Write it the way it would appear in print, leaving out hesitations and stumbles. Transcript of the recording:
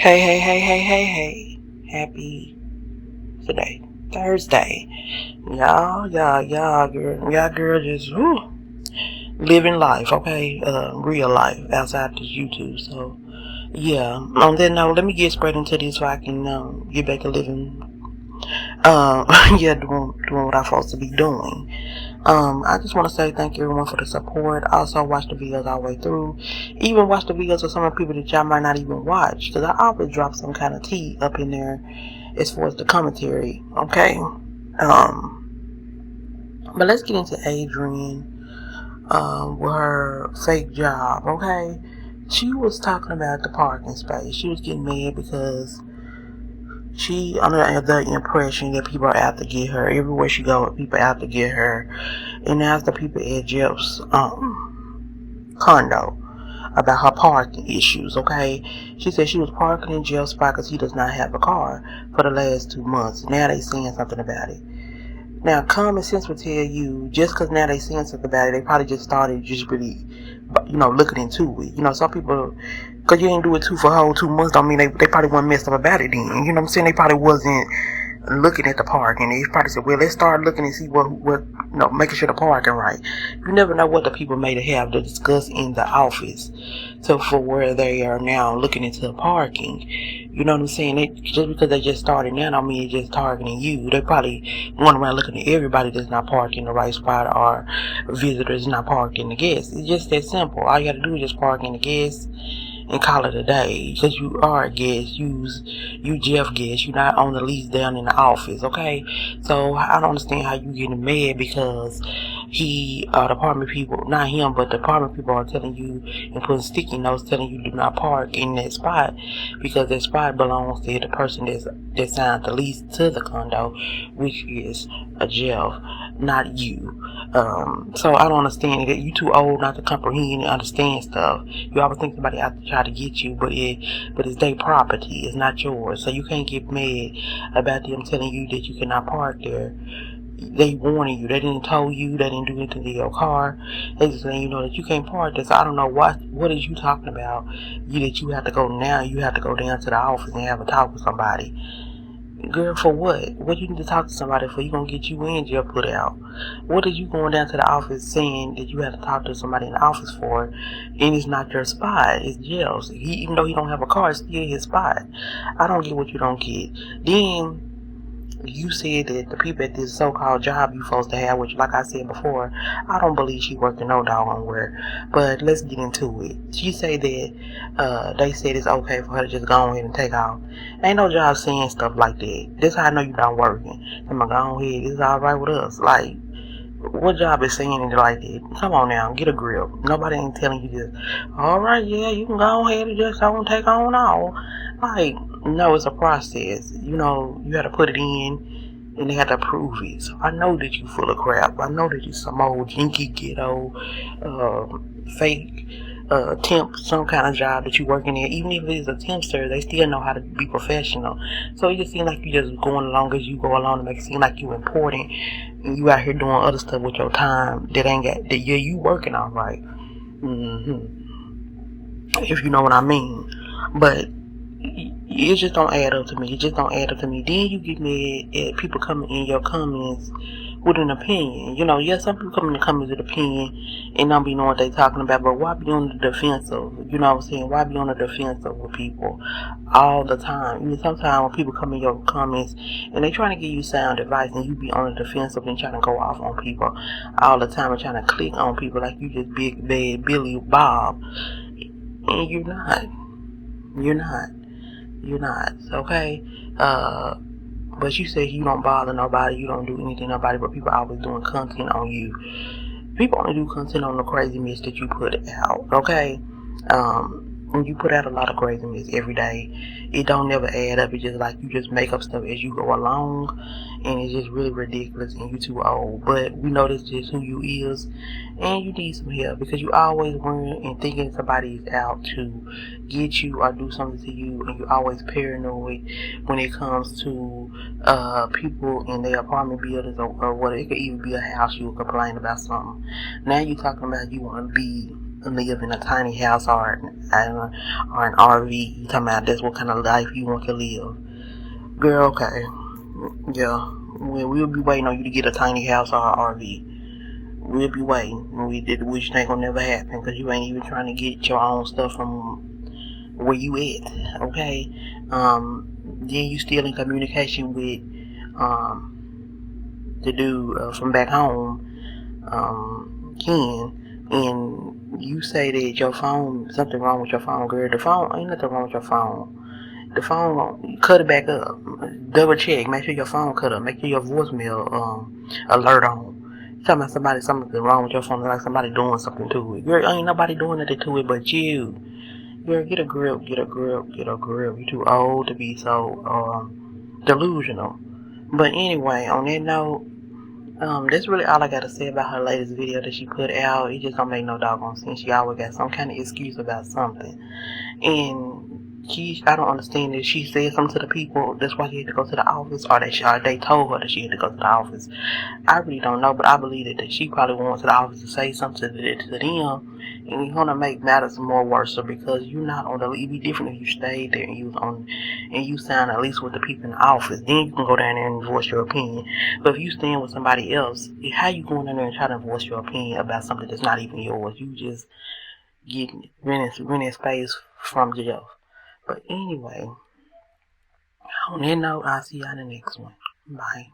Hey. Happy today, Thursday. Y'all girl just living life, okay? Real life outside this YouTube. So, yeah. On that note, let me get straight into this so I can get back to living. Doing what I'm supposed to be doing. I just want to say thank you everyone for the support. Also watch the videos all the way through. Even watch the videos of some of the people that y'all might not even watch, because I always drop some kind of tea up in there as far as the commentary. Okay. But let's get into Adrienne with her fake job. Okay. She was talking about the parking space. She was getting mad because she under the impression that people are out to get her. Everywhere she goes, people out to get her. And asked the people at Jeff's condo about her parking issues, okay? She said she was parking in Jeff's spot because he does not have a car for the last 2 months. Now they saying something about it. Now, common sense would tell you, just because now they saying something about it, they probably just started just really, looking into it. Some people, because you ain't do it for a whole 2 months, don't mean they probably wasn't messed up about it then. You know what I'm saying? They probably wasn't looking at the park, and they probably said, well, let's start looking and see what making sure the parking right. You never know what the people may have to discuss in the office. So for where they are now looking into the parking, you know what I'm saying? Just because they just started now, don't mean they're just targeting you. They probably going around looking at everybody that's not parking the right spot, or visitors not parking the guests. It's just that simple. All you got to do is just park in the guests and call it a day, because you are a guest. You Jeff guest. You're not on the lease down in the office, okay? So I don't understand how you getting mad because the apartment people, not him, but the apartment people are telling you and putting sticky notes telling you do not park in that spot, because that spot belongs to the person that signed the lease to the condo, which is a Jeff, not you. So I don't understand that. You too old not to comprehend and understand stuff. You always think somebody out to try to get you, but it's their property. It's not yours. So you can't get mad about them telling you that you cannot park there. They warning you. They didn't tell you. They didn't do anything to your car. They just letting you know that you can't park there. So I don't know what is you talking about. That you have to go now. You have to go down to the office and have a talk with somebody. Girl, for what? What you need to talk to somebody for? You gonna get you in jail put out. What are you going down to the office saying that you have to talk to somebody in the office for? And it's not your spot. It's jail's. Even though he don't have a car, it's still his spot. I don't get what you don't get. Then you said that the people at this so-called job you supposed to have, which, like I said before, I don't believe she worked in no doggone where. But let's get into it. She said that they said it's okay for her to just go ahead and take off. Ain't no job saying stuff like that. This how I know you not working. I'm gonna go ahead. This is all right with us. Like, what job is saying it like that? Come on now, get a grip. Nobody ain't telling you this. All right, yeah, you can go ahead and just go and take on all. Like, no, it's a process. You got to put it in, and they have to approve it. So I know that you full of crap. I know that you some old jinky ghetto, fake, temp, some kind of job that you working in. Even if it's a tempster, they still know how to be professional. So it just seems like you just going along as you go along to make it seem like you important, and you out here doing other stuff with your time that ain't got that. Yeah, you working all right. If you know what I mean, but it just don't add up to me. Then you get mad at people coming in your comments with an opinion. Some people come in the comments with opinion and don't be knowing what they talking about, but why be on the defensive? You know what I'm saying? Why be on the defensive with people all the time? Sometimes when people come in your comments and they trying to give you sound advice and you be on the defensive and trying to go off on people all the time and trying to click on people like you just big bad Billy Bob, and you're not. You're not, okay? But you say you don't bother nobody, you don't do anything to nobody, but people are always doing content on you. People only do content on the crazy mess that you put out, okay? And you put out a lot of crazy mess every day. It don't never add up. It's just like you just make up stuff as you go along, and it's just really ridiculous, and you too old. But we know this is who you is, and you need some help because you always worrying and thinking somebody is out to get you or do something to you, and you're always paranoid when it comes to people in their apartment buildings or what. It could even be a house. You will complain about something. Now you talking about you want to be live in a tiny house or an RV. You talking about that's what kind of life you want to live. Girl, okay. Yeah. We'll be waiting on you to get a tiny house or an RV. We'll be waiting. Which ain't gonna never happen because you ain't even trying to get your own stuff from where you at. Okay. Then you still in communication with the dude from back home, Ken, and you say that your phone, something wrong with your phone, girl. The phone, ain't nothing wrong with your phone. The phone, cut it back up. Double check. Make sure your phone cut up. Make sure your voicemail alert on. You talking about something wrong with your phone, like somebody doing something to it. Girl, ain't nobody doing nothing to it but you. Girl, get a grip, get a grip, get a grip. You're too old to be so delusional. But anyway, on that note, that's really all I gotta say about her latest video that she put out. It just don't make no doggone sense. She always got some kind of excuse about something. And I don't understand if she said something to the people, that's why she had to go to the office, or they told her that she had to go to the office. I really don't know, but I believe that she probably went to the office to say something to them, and it's gonna make matters more worse because you're not on the. It'd be different if you stayed there and you was on, and you signed at least with the people in the office. Then you can go down there and voice your opinion. But if you stand with somebody else, how you going in there and try to voice your opinion about something that's not even yours? You just getting renting space from jail. But anyway, on that note, I'll see you on the next one. Bye.